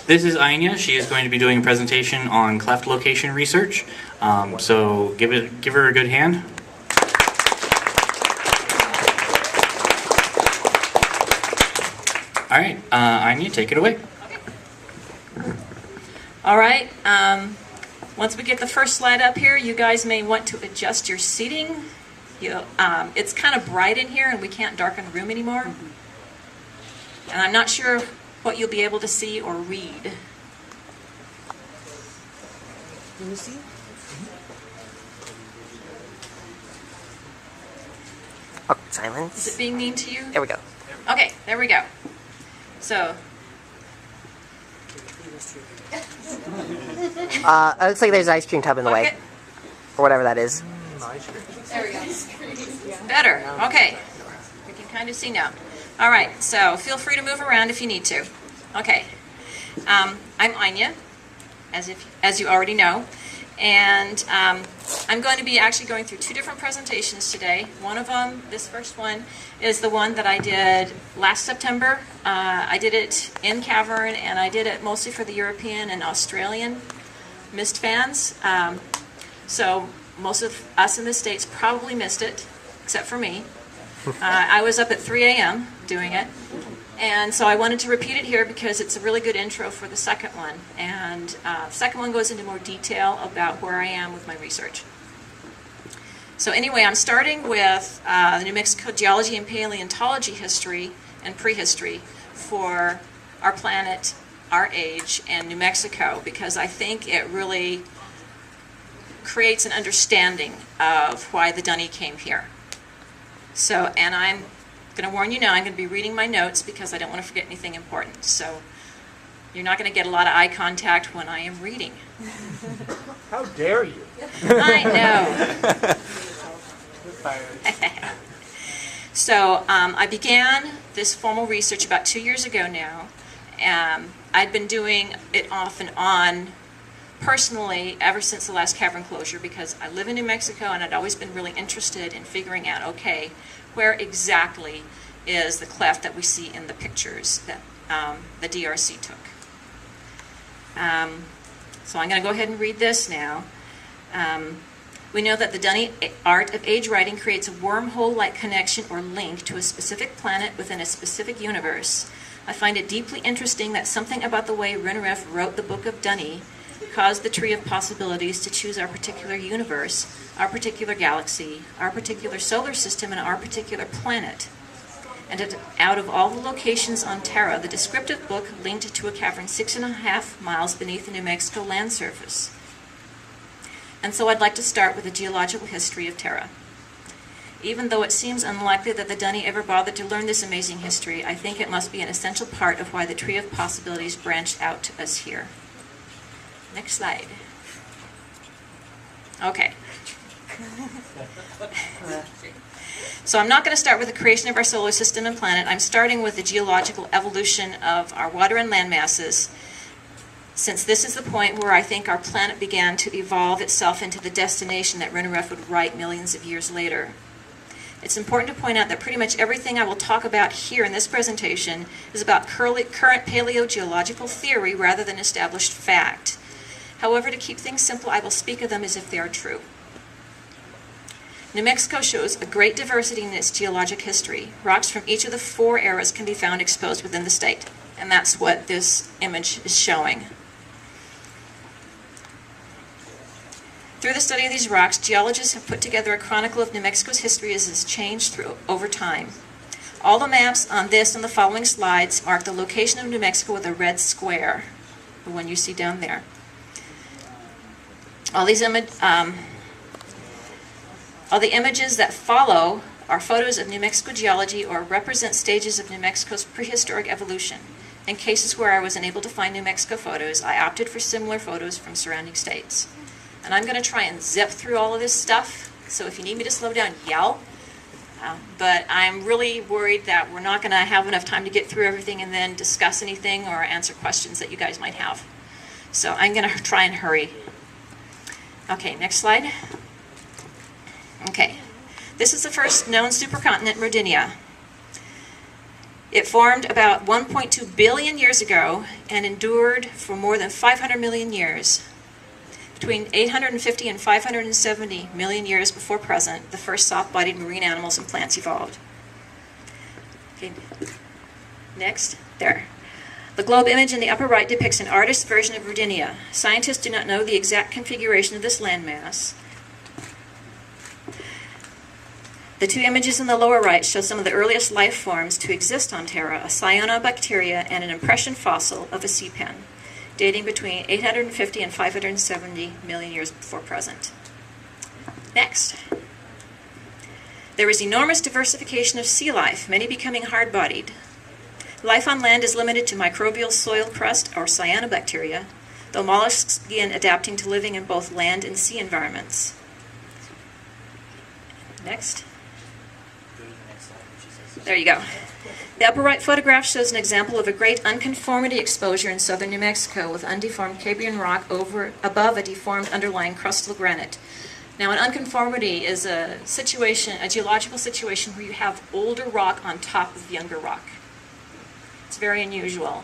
This is Ainia. She is going to be doing a presentation on cleft location research. So give her a good hand. All right, Ainia, take it away. All right. Once we get the first slide up here, you guys may want to adjust your seating. It's kind of bright in here, and we can't darken the room anymore. And I'm not sure what you'll be able to see or read. Can you see? Oh, silence. Is it being mean to you? There we go. Okay, there we go. So, it looks like there's an ice cream tub in the way. Or whatever that is. There we go. Better. Okay. We can kind of see now. All right, so feel free to move around if you need to. Okay. I'm Ainia, as you already know. And I'm going to be actually going through two different presentations today. One of them, this first one, is the one that I did last September. I did it in Cavern, and I did it mostly for the European and Australian mist fans. So most of us in the States probably missed it, except for me. I was up at 3 a.m. doing it. And so I wanted to repeat it here because it's a really good intro for the second one. And the second one goes into more detail about where I am with my research. So anyway, I'm starting with the New Mexico geology and paleontology history and prehistory for our planet, our age, and New Mexico, because I think it really creates an understanding of why the Dunny came here. So, and I'm going to warn you now, I'm going to be reading my notes because I don't want to forget anything important. So you're not going to get a lot of eye contact when I am reading. How dare you? I know. So I began this formal research about 2 years ago now. I'd been doing it off and on personally ever since the last cavern closure because I live in New Mexico and I'd always been really interested in figuring out, okay, where exactly is the cleft that we see in the pictures that the DRC took. So I'm going to go ahead and read this now. We know that the Dunny art of age writing creates a wormhole-like connection or link to a specific planet within a specific universe. I find it deeply interesting that something about the way Renneref wrote the Book of Dunny caused the tree of possibilities to choose our particular universe, our particular galaxy, our particular solar system, and our particular planet. And out of all the locations on Terra, the descriptive book linked to a cavern 6.5 miles beneath the New Mexico land surface. And so I'd like to start with the geological history of Terra. Even though it seems unlikely that the Dunny ever bothered to learn this amazing history, I think it must be an essential part of why the tree of possibilities branched out to us here. Next slide. Okay. So I'm not going to start with the creation of our solar system and planet. I'm starting with the geological evolution of our water and land masses, since this is the point where I think our planet began to evolve itself into the destination that Renneref would write millions of years later. It's important to point out that pretty much everything I will talk about here in this presentation is about current paleogeological theory rather than established fact. However, to keep things simple, I will speak of them as if they are true. New Mexico shows a great diversity in its geologic history. Rocks from each of the 4 eras can be found exposed within the state, and that's what this image is showing. Through the study of these rocks, geologists have put together a chronicle of New Mexico's history as it has changed over time. All the maps on this and the following slides mark the location of New Mexico with a red square, the one you see down there. All the images that follow are photos of New Mexico geology or represent stages of New Mexico's prehistoric evolution. In cases where I was unable to find New Mexico photos, I opted for similar photos from surrounding states. And I'm going to try and zip through all of this stuff, so if you need me to slow down, yell. But I'm really worried that we're not going to have enough time to get through everything and then discuss anything or answer questions that you guys might have. So I'm going to try and hurry. Okay, next slide. Okay, this is the first known supercontinent, Rodinia. It formed about 1.2 billion years ago and endured for more than 500 million years. Between 850 and 570 million years before present, the first soft-bodied marine animals and plants evolved. Okay. Next, there. The globe image in the upper right depicts an artist's version of Rodinia. Scientists do not know the exact configuration of this landmass. The two images in the lower right show some of the earliest life forms to exist on Terra, a cyanobacteria and an impression fossil of a sea pen, dating between 850 and 570 million years before present. Next. There is enormous diversification of sea life, many becoming hard-bodied. Life on land is limited to microbial soil crust or cyanobacteria, though mollusks begin adapting to living in both land and sea environments. Next. There you go. The upper right photograph shows an example of a great unconformity exposure in southern New Mexico with undeformed Cambrian rock above a deformed underlying crustal granite. Now, an unconformity is a geological situation where you have older rock on top of younger rock. It's very unusual.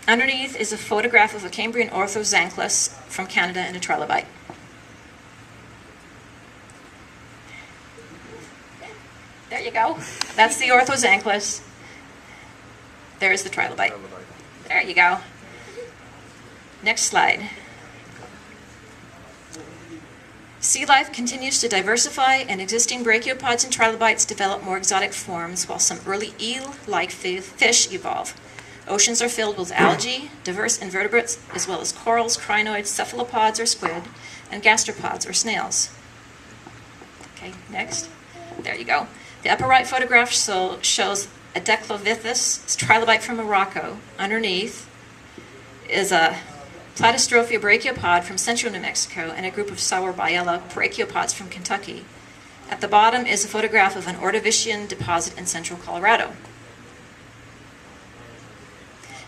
Underneath is a photograph of a Cambrian orthoxanthus from Canada and a trilobite. There you go. That's the orthoxanthus. There's the trilobite. There you go. Next slide. Sea life continues to diversify, and existing brachiopods and trilobites develop more exotic forms, while some early eel-like fish evolve. Oceans are filled with algae, diverse invertebrates, as well as corals, crinoids, cephalopods or squid, and gastropods or snails. Okay, next. There you go. The upper right photograph shows a Declovithus trilobite from Morocco. Underneath is a Platystrophia brachiopod from central New Mexico and a group of Sauerbiella brachiopods from Kentucky. At the bottom is a photograph of an Ordovician deposit in central Colorado.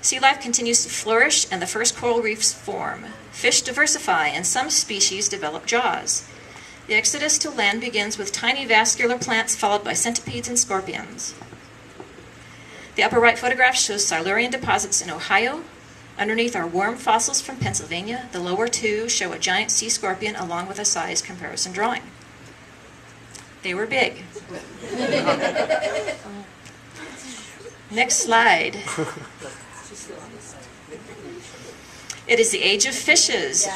Sea life continues to flourish and the first coral reefs form. Fish diversify and some species develop jaws. The exodus to land begins with tiny vascular plants followed by centipedes and scorpions. The upper right photograph shows Silurian deposits in Ohio. Underneath are worm fossils from Pennsylvania. The lower two show a giant sea scorpion along with a size comparison drawing. They were big. Next slide. It is the age of fishes.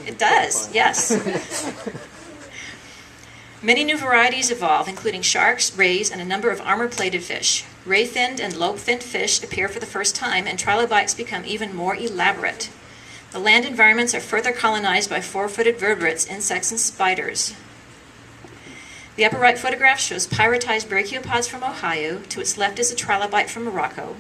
It does, yes. Many new varieties evolve, including sharks, rays, and a number of armor-plated fish. Ray-finned and lobe-finned fish appear for the first time, and trilobites become even more elaborate. The land environments are further colonized by four-footed vertebrates, insects, and spiders. The upper right photograph shows pyrotized brachiopods from Ohio. To its left is a trilobite from Morocco.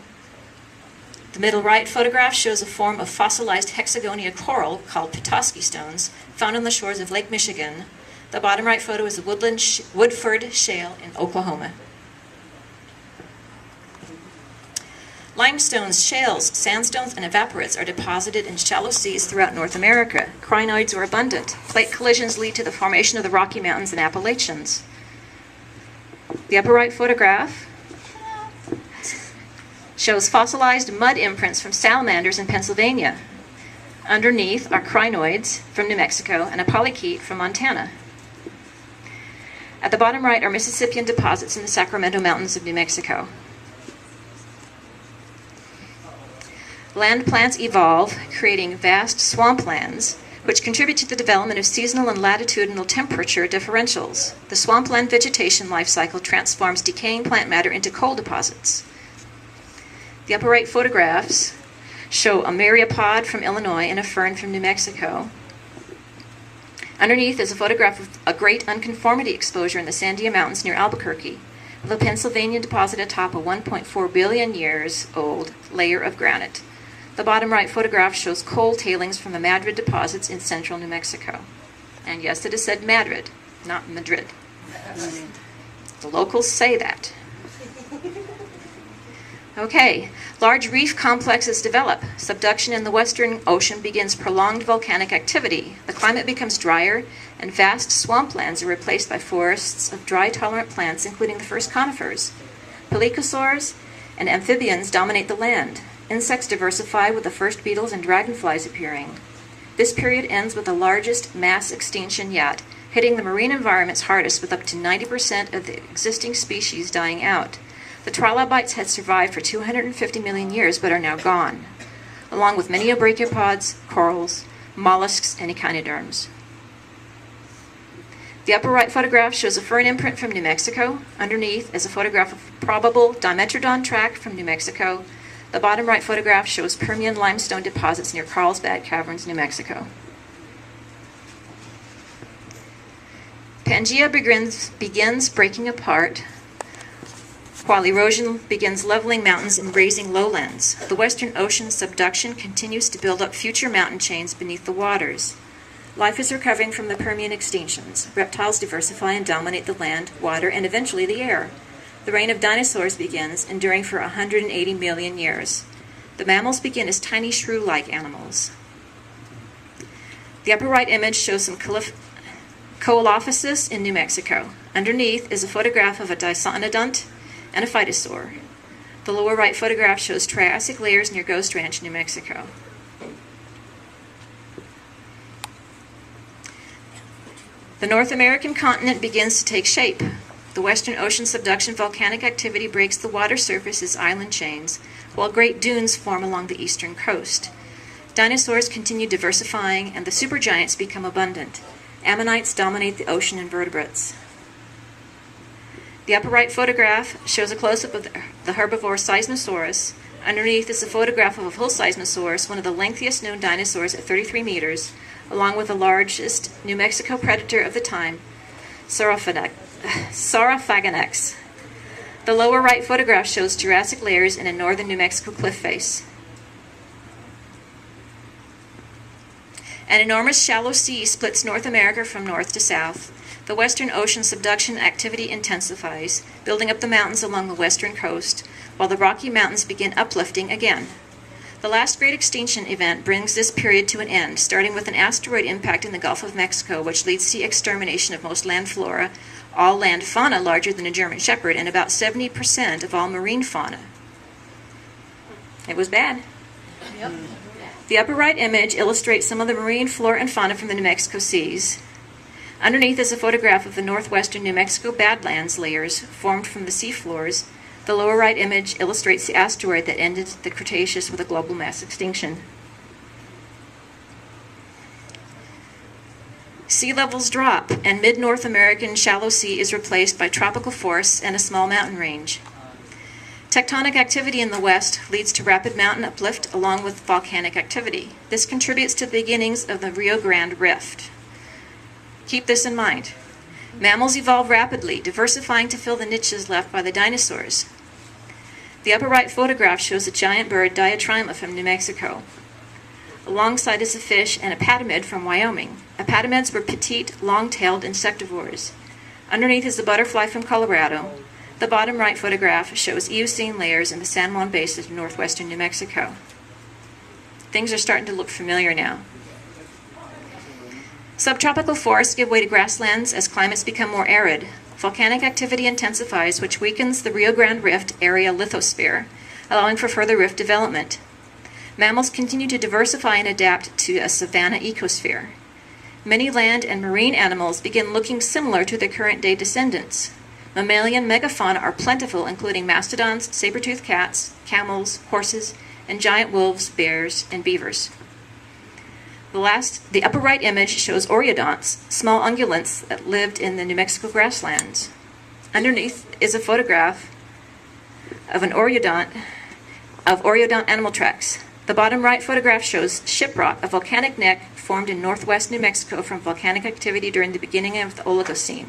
The middle right photograph shows a form of fossilized hexagonia coral called Petoskey stones found on the shores of Lake Michigan. The bottom right photo is a Woodford shale in Oklahoma. Limestones, shales, sandstones, and evaporites are deposited in shallow seas throughout North America. Crinoids are abundant. Plate collisions lead to the formation of the Rocky Mountains and Appalachians. The upper right photograph shows fossilized mud imprints from salamanders in Pennsylvania. Underneath are crinoids from New Mexico and a polychaete from Montana. At the bottom right are Mississippian deposits in the Sacramento Mountains of New Mexico. Land plants evolve, creating vast swamplands, which contribute to the development of seasonal and latitudinal temperature differentials. The swampland vegetation life cycle transforms decaying plant matter into coal deposits. The upper right photographs show a myriapod from Illinois and a fern from New Mexico. Underneath is a photograph of a great unconformity exposure in the Sandia Mountains near Albuquerque, with a Pennsylvania deposit atop a 1.4 billion years old layer of granite. The bottom right photograph shows coal tailings from the Madrid deposits in central New Mexico. And yes, it is said Madrid, not Madrid. The locals say that. Okay, large reef complexes develop. Subduction in the Western Ocean begins prolonged volcanic activity. The climate becomes drier, and vast swamplands are replaced by forests of dry-tolerant plants, including the first conifers. Pelycosaurs and amphibians dominate the land. Insects diversify with the first beetles and dragonflies appearing. This period ends with the largest mass extinction yet, hitting the marine environments hardest with up to 90% of the existing species dying out. The trilobites had survived for 250 million years but are now gone, along with many brachiopods, corals, mollusks, and echinoderms. The upper right photograph shows a fern imprint from New Mexico. Underneath is a photograph of a probable Dimetrodon track from New Mexico. The bottom right photograph shows Permian limestone deposits near Carlsbad Caverns, New Mexico. Pangea begins breaking apart, while erosion begins leveling mountains and raising lowlands. The Western Ocean subduction continues to build up future mountain chains beneath the waters. Life is recovering from the Permian extinctions. Reptiles diversify and dominate the land, water, and eventually the air. The reign of dinosaurs begins, enduring for 180 million years. The mammals begin as tiny shrew-like animals. The upper right image shows some Coelophysis in New Mexico. Underneath is a photograph of a Dicynodont and a phytosaur. The lower right photograph shows Triassic layers near Ghost Ranch, New Mexico. The North American continent begins to take shape. The Western Ocean subduction volcanic activity breaks the water surface as island chains, while great dunes form along the eastern coast. Dinosaurs continue diversifying, and the supergiants become abundant. Ammonites dominate the ocean invertebrates. The upper right photograph shows a close-up of the herbivore Seismosaurus. Underneath is a photograph of a full Seismosaurus, one of the lengthiest known dinosaurs at 33 meters, along with the largest New Mexico predator of the time, Saurophagonex. The lower right photograph shows Jurassic layers in a northern New Mexico cliff face. An enormous shallow sea splits North America from north to south. The Western Ocean subduction activity intensifies, building up the mountains along the western coast, while the Rocky Mountains begin uplifting again. The last great extinction event brings this period to an end, starting with an asteroid impact in the Gulf of Mexico, which leads to the extermination of most land flora, all land fauna larger than a German Shepherd, and about 70% of all marine fauna. It was bad. Yep. The upper right image illustrates some of the marine flora and fauna from the New Mexico seas. Underneath is a photograph of the northwestern New Mexico Badlands layers formed from the seafloors. The lower right image illustrates the asteroid that ended the Cretaceous with a global mass extinction. Sea levels drop, and mid-North American shallow sea is replaced by tropical forests and a small mountain range. Tectonic activity in the west leads to rapid mountain uplift along with volcanic activity. This contributes to the beginnings of the Rio Grande Rift. Keep this in mind. Mammals evolve rapidly, diversifying to fill the niches left by the dinosaurs. The upper right photograph shows a giant bird, Diatryma, from New Mexico. Alongside is a fish and a patamid from Wyoming. Apatamids were petite, long-tailed insectivores. Underneath is a butterfly from Colorado. The bottom right photograph shows Eocene layers in the San Juan Basin of northwestern New Mexico. Things are starting to look familiar now. Subtropical forests give way to grasslands as climates become more arid. Volcanic activity intensifies, which weakens the Rio Grande Rift area lithosphere, allowing for further rift development. Mammals continue to diversify and adapt to a savanna ecosphere. Many land and marine animals begin looking similar to their current-day descendants. Mammalian megafauna are plentiful, including mastodons, saber-toothed cats, camels, horses, and giant wolves, bears, and beavers. The upper right image shows oreodonts, small ungulates that lived in the New Mexico grasslands. Underneath is a photograph of an oreodont animal tracks. The bottom right photograph shows shiprock, a volcanic neck formed in northwest New Mexico from volcanic activity during the beginning of the Oligocene.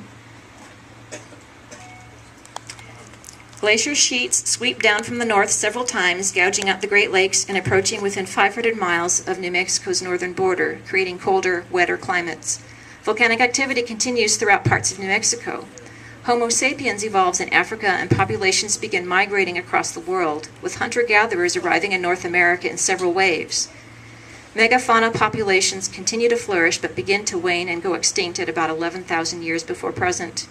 Glacier sheets sweep down from the north several times, gouging out the Great Lakes and approaching within 500 miles of New Mexico's northern border, creating colder, wetter climates. Volcanic activity continues throughout parts of New Mexico. Homo sapiens evolves in Africa, and populations begin migrating across the world, with hunter-gatherers arriving in North America in several waves. Megafauna populations continue to flourish but begin to wane and go extinct at about 11,000 years before present.